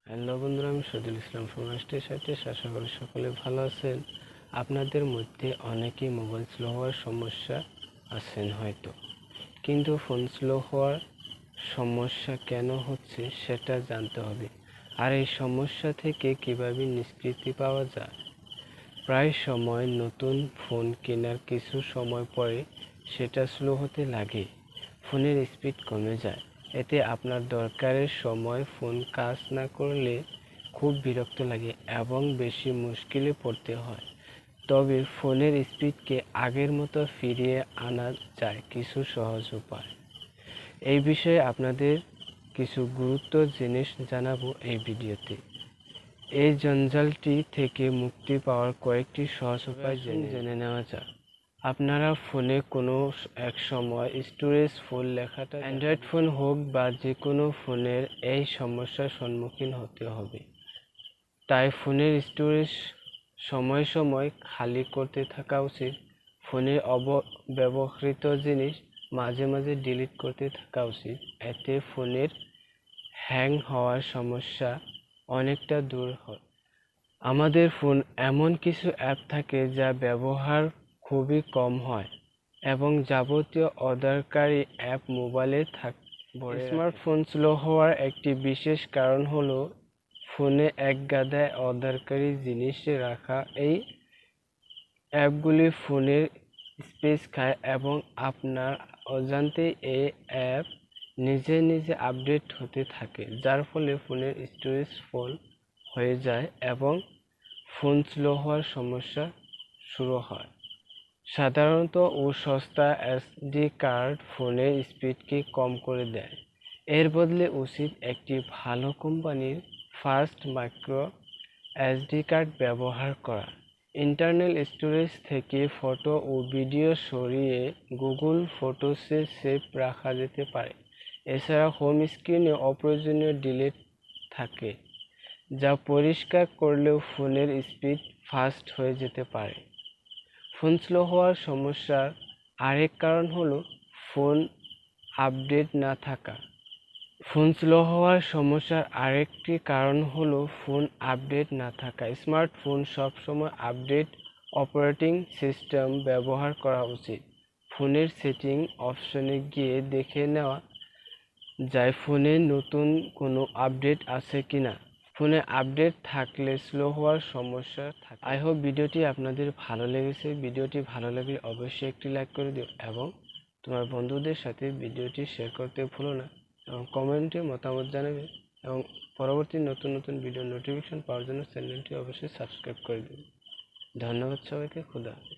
Hello বন্ধুরা, আমি শহীদুল ইসলাম ফোনস্টের সাথে আশা করি সকলে ভালো আছেন। আপনাদের মধ্যে অনেকেই মোবাইল স্লো হওয়ার সমস্যা আছেন হয়তো, কিন্তু ফোন স্লো হওয়ার সমস্যা কেন হচ্ছে সেটা জানতে হবে। আর এই সমস্যা থেকে কিভাবে নিষ্কৃতি পাওয়া যায়। প্রায় সময় নতুন ফোন কেনার কিছু সময় পরে সেটা স্লো হতে লাগে, ফোনের স্পিড কমে যায়। এতে আপনার দরকারের সময় ফোন কাজ না করলে খুব বিরক্ত লাগে এবং বেশি মুশকিলে পড়তে হয়। তবে ফোনের স্পিডকে আগের মতো ফিরিয়ে আনা যায় কিছু সহজ উপায়। এই বিষয়ে আপনাদের কিছু গুরুত্ব জিনিস জানাবো এই ভিডিওতে। এই জঞ্জালটি থেকে মুক্তি পাওয়ার কয়েকটি সহজ উপায় জেনে নেওয়া যাক। আপনারা ফোনে কোনো এক সময় স্টোরেজ ফুল লেখাটা অ্যান্ড্রয়েড ফোন হোক বা যে কোনো ফোনের এই সমস্যার সম্মুখীন হতে হবে। তাই ফোনের স্টোরেজ সময় সময় খালি করতে থাকা উচিত। ফোনের অব্যবহৃত জিনিস মাঝে মাঝে ডিলিট করতে থাকা উচিত। এতে ফোনের হ্যাং হওয়ার সমস্যা অনেকটা দূর হয়। আমাদের ফোন এমন কিছু অ্যাপ থাকে যা ব্যবহার খুবই কম হয় এবং যাবতীয় অদরকারি অ্যাপ মোবাইলে ভরে রাখে। স্মার্টফোন স্লো হওয়ার একটি বিশেষ কারণ হলো ফোনে একগাদায় অদরকারি জিনিস রাখা। এই অ্যাপগুলি ফোনের স্পেস খায় এবং আপনার অজান্তেই এই অ্যাপ নিজে নিজে আপডেট হতে থাকে, যার ফলে ফোনের স্টোরেজ ফুল হয়ে যায় এবং ফোন স্লো হওয়ার সমস্যা শুরু হয়। সাধারণত সস্তা এসডি কার্ড ফোনের স্পিডকে কম করে দেয়। এর বদলে উচিত একটি ভালো কোম্পানির ফাস্ট মাইক্রো এসডি কার্ড ব্যবহার করা। ইন্টারনাল স্টোরেজ থেকে ফটো ও ভিডিও সরিয়ে গুগল ফটোসে সেভ রাখা যেতে পারে। এছাড়া হোম স্ক্রিনে অপ্রয়োজনীয় ডিলিট থাকে, যা পরিষ্কার করলেও ফোনের স্পিড ফাস্ট হয়ে যেতে পারে। ফোন স্লো হওয়ার সমস্যার আরেক কারণ হলো ফোন আপডেট না থাকা। ফোন স্লো হওয়ার সমস্যার আরেকটি কারণ হলো ফোন আপডেট না থাকা। স্মার্টফোন সবসময় আপডেট অপারেটিং সিস্টেম ব্যবহার করা উচিত। ফোনের সেটিং অপশনে গিয়ে দেখে নেওয়া যায় ফোনে নতুন কোনো আপডেট আছে কিনা। ফোনে আপডেট থাকলে স্লো হওয়ার সমস্যা থাকে। আই হোপ ভিডিওটি আপনাদের ভালো লেগেছে। ভিডিওটি ভালো লাগলে অবশ্যই একটি লাইক করে দিও এবং তোমার বন্ধুদের সাথে ভিডিওটি শেয়ার করতে ভুলো না এবং কমেন্টে মতামত জানাবে এবং পরবর্তী নতুন নতুন ভিডিও নোটিফিকেশন পাওয়ার জন্য চ্যানেলটি অবশ্যই সাবস্ক্রাইব করে দিন। ধন্যবাদ সবাইকে। খোদা হাফেজ।